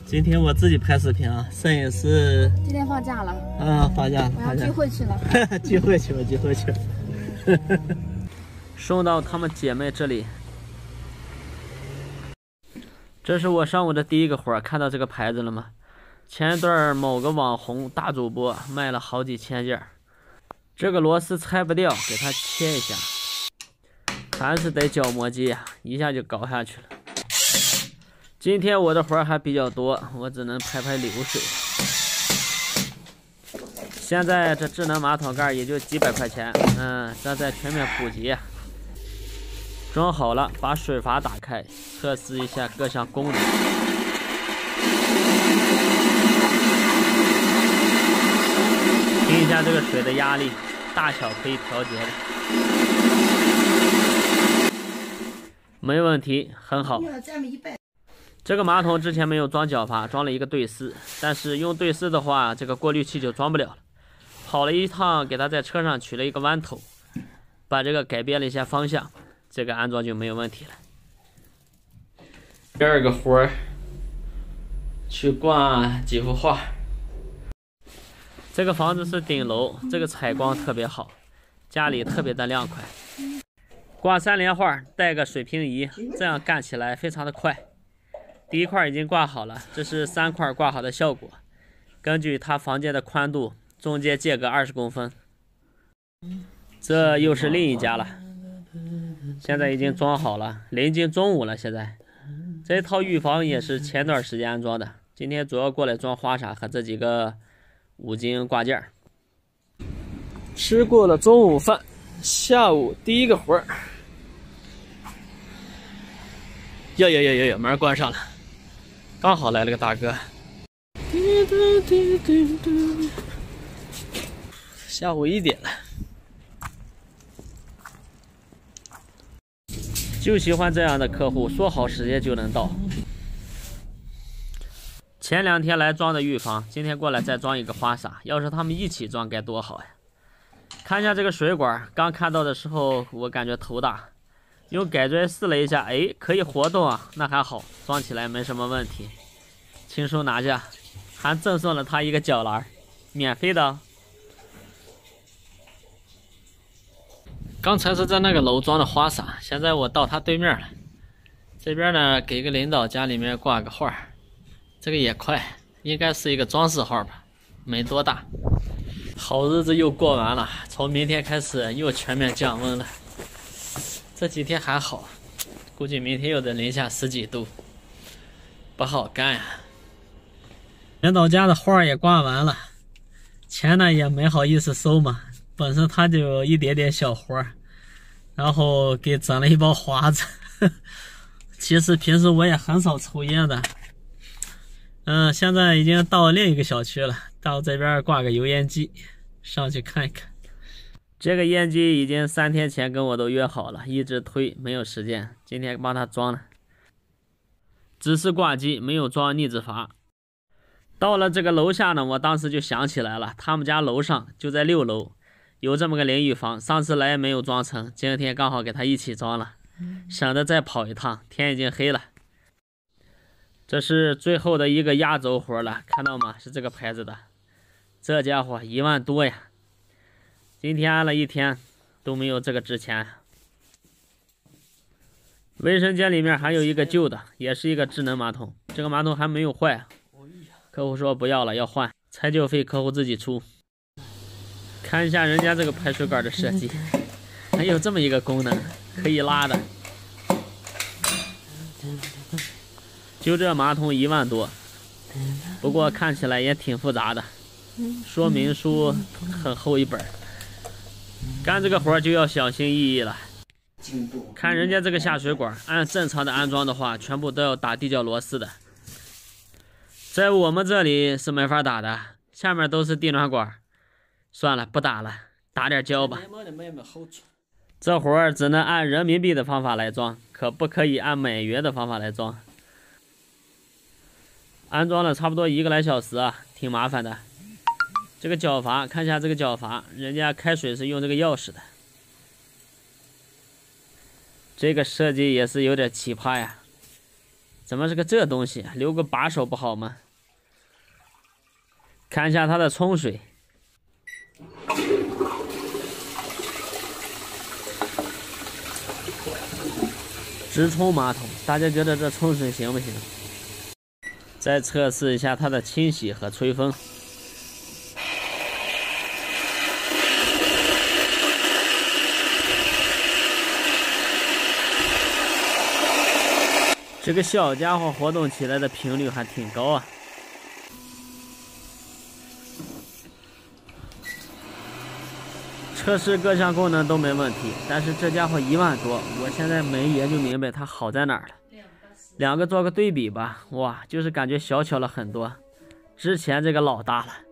今天我自己拍视频啊，摄影师今天放假了。啊，放假，我要聚会去了。聚会去了，聚会去了。送到她们姐妹这里。这是我上午的第一个活，看到这个牌子了吗？前一段某个网红大主播卖了好几千件，这个螺丝拆不掉，给它切一下，还是得角磨机呀，一下就搞下去了。今天我的活还比较多，我只能拍拍流水。现在这智能马桶盖也就几百块钱，这在全面普及呀。装好了，把水阀打开，测试一下各项功能。听一下这个水的压力，大小可以调节的，没问题，很好。这个马桶之前没有装脚阀，装了一个对丝，但是用对丝的话，这个过滤器就装不了了。跑了一趟，给它在车上取了一个弯头，把这个改变了一下方向，这个安装就没有问题了。第二个活儿，去挂几幅画。这个房子是顶楼，这个采光特别好，家里特别的凉快。挂3联画，带个水平仪，这样干起来非常的快。第一块已经挂好了，这是3块挂好的效果。根据它房间的宽度，中间间隔20公分。这又是另一家了，现在已经装好了，临近中午了。现在这套浴房也是前段时间安装的，今天主要过来装花洒和这几个5金挂件。吃过了中午饭，下午第一个活儿。哟，门关上了，刚好来了个大哥。下午1点了，就喜欢这样的客户，说好时间就能到。前2天来装的浴房，今天过来再装一个花洒，要是他们一起装该多好呀！看一下这个水管，刚看到的时候我感觉头大，用改锥试了一下，可以活动啊，那还好，装起来没什么问题，轻松拿下，还赠送了他一个脚篮，免费的。刚才是在那个楼装的花洒，现在我到他对面了。这边呢，给个领导家里面挂个画，这个也快，应该是一个装饰画吧，没多大。好日子又过完了，从明天开始又全面降温了。这几天还好，估计明天又得零下10几度，不好干呀。领导家的画也挂完了，钱呢也没好意思收嘛。本身他就有一点点小活，然后给整了一包华子。其实平时我也很少抽烟的。现在已经到另一个小区了，到这边挂个油烟机，上去看一看。这个烟机已经3天前跟我都约好了，一直推没有时间，今天帮他装了。只是挂机，没有装逆止阀。到了这个楼下呢，我当时就想起来了，他们家楼上就在6楼。有这么个淋浴房，上次来没有装成，今天刚好给他一起装了，省得再跑一趟，天已经黑了。这是最后的一个压轴活了，看到吗？是这个牌子的，这家伙1万多呀！今天安了1天都没有这个值钱。卫生间里面还有一个旧的，也是一个智能马桶，这个马桶还没有坏，客户说不要了，要换，拆旧费客户自己出。看一下人家这个排水管的设计，还有这么一个功能，可以拉的。就这马桶1万多，不过看起来也挺复杂的，说明书很厚一本。干这个活就要小心翼翼了。看人家这个下水管，按正常的安装的话，全部都要打地脚螺丝的，在我们这里是没法打的，下面都是地暖管。算了，不打了，打点胶吧。这活儿只能按人民币的方法来装，可不可以按美元的方法来装？安装了差不多1个来小时啊，挺麻烦的。这个脚阀，看一下这个脚阀，人家开水是用这个钥匙的。这个设计也是有点奇葩呀。怎么是个这东西？留个把手不好吗？看一下它的冲水。直冲马桶，大家觉得这冲水行不行？再测试一下它的清洗和吹风。这个小家伙活动起来的频率还挺高啊！测试各项功能都没问题，但是这家伙1万多，我现在没研究明白它好在哪儿了。两个做个对比吧，哇，就是感觉小巧了很多，之前这个老大了。